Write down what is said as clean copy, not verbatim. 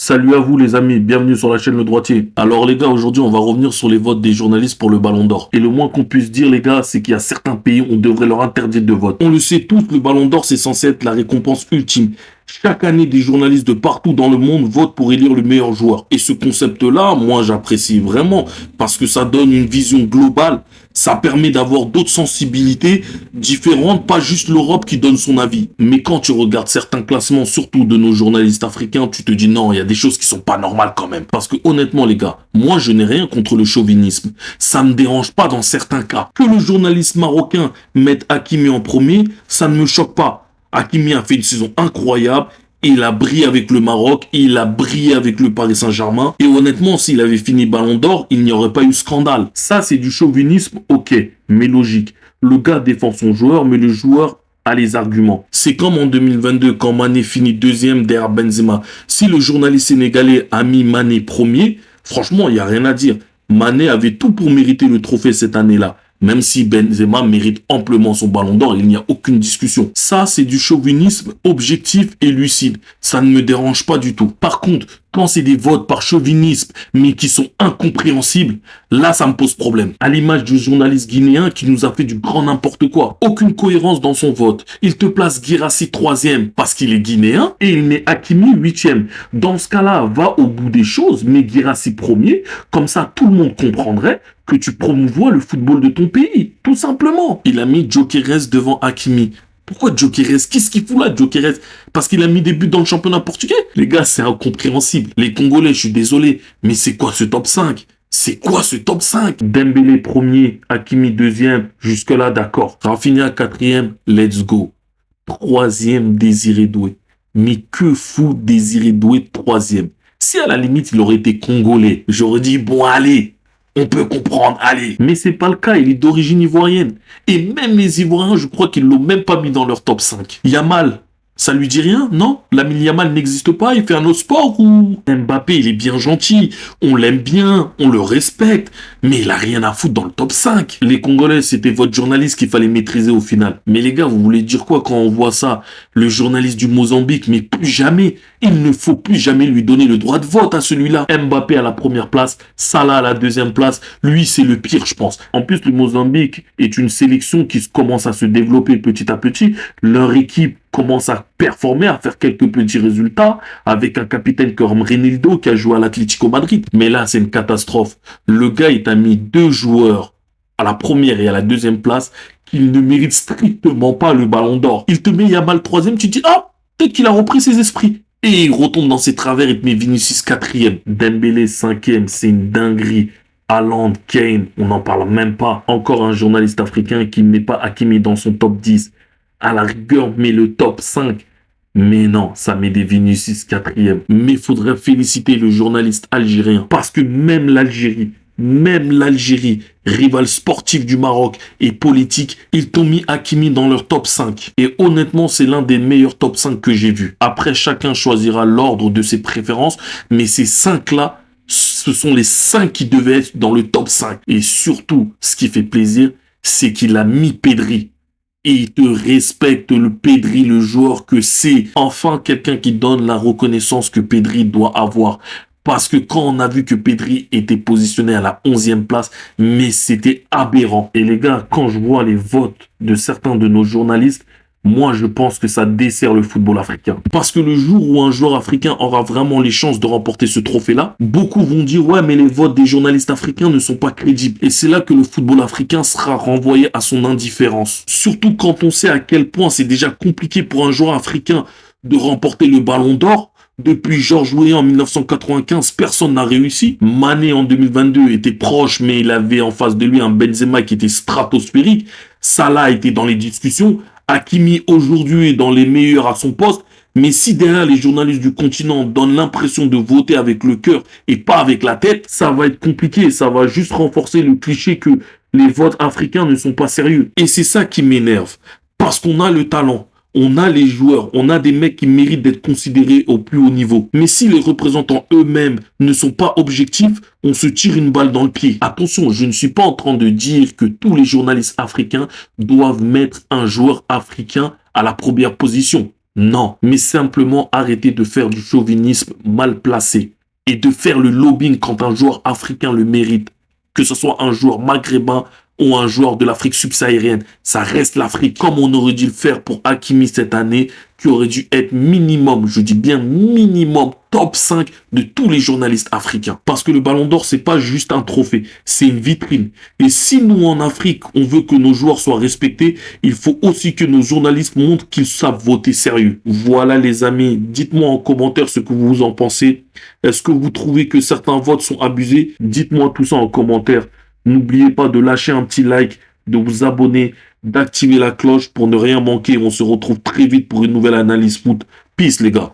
Salut à vous les amis, bienvenue sur la chaîne Le Droitier. Alors les gars, aujourd'hui on va revenir sur les votes des journalistes pour le Ballon d'Or. Et le moins qu'on puisse dire les gars, c'est qu'il y a certains pays, on devrait leur interdire de vote. On le sait tous, le Ballon d'Or c'est censé être la récompense ultime. Chaque année, des journalistes de partout dans le monde votent pour élire le meilleur joueur. Et ce concept-là, moi j'apprécie vraiment, parce que ça donne une vision globale. Ça permet d'avoir d'autres sensibilités différentes, pas juste l'Europe qui donne son avis. Mais quand tu regardes certains classements, surtout de nos journalistes africains, tu te dis non, il y a des choses qui sont pas normales quand même. Parce que honnêtement les gars, moi je n'ai rien contre le chauvinisme. Ça me dérange pas dans certains cas. Que le journaliste marocain mette Hakimi en premier, ça ne me choque pas. Hakimi a fait une saison incroyable. Il a brillé avec le Maroc, il a brillé avec le Paris Saint-Germain. Et honnêtement, s'il avait fini Ballon d'Or, il n'y aurait pas eu scandale. Ça, c'est du chauvinisme, ok, mais logique. Le gars défend son joueur, mais le joueur a les arguments. C'est comme en 2022, quand Mané finit deuxième derrière Benzema. Si le journaliste sénégalais a mis Mané premier, franchement, il n'y a rien à dire. Mané avait tout pour mériter le trophée cette année-là. Même si Benzema mérite amplement son ballon d'or, il n'y a aucune discussion. Ça, c'est du chauvinisme objectif et lucide. Ça ne me dérange pas du tout. Par contre, quand c'est des votes par chauvinisme, mais qui sont incompréhensibles, là, ça me pose problème. À l'image du journaliste guinéen qui nous a fait du grand n'importe quoi. Aucune cohérence dans son vote. Il te place Guirassy 3e parce qu'il est guinéen et il met Hakimi 8e. Dans ce cas-là, va au bout des choses, mets Guirassy premier. Comme ça, tout le monde comprendrait que tu promouvois le football de ton pays. Tout simplement. Il a mis Gyökeres devant Hakimi. Pourquoi Gyökeres? Qu'est-ce qu'il fout là, Gyökeres? Parce qu'il a mis des buts dans le championnat portugais? Les gars, c'est incompréhensible. Les Congolais, je suis désolé, mais c'est quoi ce top 5? C'est quoi ce top 5? Dembélé premier, Hakimi deuxième, jusque-là, d'accord. Rafinha quatrième, let's go. Troisième, Désiré Doué. Mais que fout Désiré Doué troisième? Si à la limite, il aurait été Congolais, j'aurais dit, bon, allez, on peut comprendre, allez. Mais c'est pas le cas, il est d'origine ivoirienne. Et même les Ivoiriens, je crois qu'ils l'ont même pas mis dans leur top 5. Yamal, ça lui dit rien, non? Lamine Yamal n'existe pas, il fait un autre sport ou... Mbappé, il est bien gentil, on l'aime bien, on le respecte, mais il a rien à foutre dans le top 5. Les Congolais, c'était votre journaliste qu'il fallait maîtriser au final. Mais les gars, vous voulez dire quoi quand on voit ça? Le journaliste du Mozambique, mais plus jamais, il ne faut plus jamais lui donner le droit de vote à celui-là. Mbappé à la première place, Salah à la deuxième place, lui c'est le pire je pense. En plus le Mozambique est une sélection qui commence à se développer petit à petit, leur équipe commence à performer, à faire quelques petits résultats, avec un capitaine comme Renildo qui a joué à l'Atlético Madrid. Mais là c'est une catastrophe. Le gars il a mis deux joueurs à la première et à la deuxième place qu'il ne mérite strictement pas le ballon d'or. Il te met Yamal troisième, tu te dis ah, peut-être qu'il a repris ses esprits. Et il retombe dans ses travers et te met Vinicius 4e. Dembélé 5e, c'est une dinguerie. Haaland, Kane, on n'en parle même pas. Encore un journaliste africain qui ne met pas Hakimi dans son top 10. À la rigueur, met le top 5. Mais non, ça met des Vinicius 4e. Mais il faudrait féliciter le journaliste algérien. Parce que même l'Algérie, rival sportif du Maroc et politique, ils t'ont mis Hakimi dans leur top 5. Et honnêtement, c'est l'un des meilleurs top 5 que j'ai vu. Après, chacun choisira l'ordre de ses préférences, mais ces 5-là, ce sont les 5 qui devaient être dans le top 5. Et surtout, ce qui fait plaisir, c'est qu'il a mis Pedri. Et il te respecte le Pedri, le joueur que c'est. Enfin, quelqu'un qui donne la reconnaissance que Pedri doit avoir. Parce que quand on a vu que Pedri était positionné à la 11e place, mais c'était aberrant. Et les gars, quand je vois les votes de certains de nos journalistes, moi je pense que ça dessert le football africain. Parce que le jour où un joueur africain aura vraiment les chances de remporter ce trophée-là, beaucoup vont dire ouais mais les votes des journalistes africains ne sont pas crédibles. Et c'est là que le football africain sera renvoyé à son indifférence. Surtout quand on sait à quel point c'est déjà compliqué pour un joueur africain de remporter le ballon d'or. Depuis Georges Weah en 1995, personne n'a réussi. Mané en 2022 était proche, mais il avait en face de lui un Benzema qui était stratosphérique. Salah était dans les discussions. Hakimi aujourd'hui est dans les meilleurs à son poste. Mais si derrière les journalistes du continent donnent l'impression de voter avec le cœur et pas avec la tête, ça va être compliqué. Ça va juste renforcer le cliché que les votes africains ne sont pas sérieux. Et c'est ça qui m'énerve. Parce qu'on a le talent. On a les joueurs, on a des mecs qui méritent d'être considérés au plus haut niveau. Mais si les représentants eux-mêmes ne sont pas objectifs, on se tire une balle dans le pied. Attention, je ne suis pas en train de dire que tous les journalistes africains doivent mettre un joueur africain à la première position. Non, mais simplement arrêter de faire du chauvinisme mal placé et de faire le lobbying quand un joueur africain le mérite, que ce soit un joueur maghrébin ou un joueur de l'Afrique subsaharienne. Ça reste l'Afrique, comme on aurait dû le faire pour Hakimi cette année, qui aurait dû être minimum, je dis bien minimum, top 5 de tous les journalistes africains. Parce que le Ballon d'Or, c'est pas juste un trophée, c'est une vitrine. Et si nous, en Afrique, on veut que nos joueurs soient respectés, il faut aussi que nos journalistes montrent qu'ils savent voter sérieux. Voilà les amis, dites-moi en commentaire ce que vous en pensez. Est-ce que vous trouvez que certains votes sont abusés? Dites-moi tout ça en commentaire. N'oubliez pas de lâcher un petit like, de vous abonner, d'activer la cloche pour ne rien manquer. On se retrouve très vite pour une nouvelle analyse foot. Peace les gars.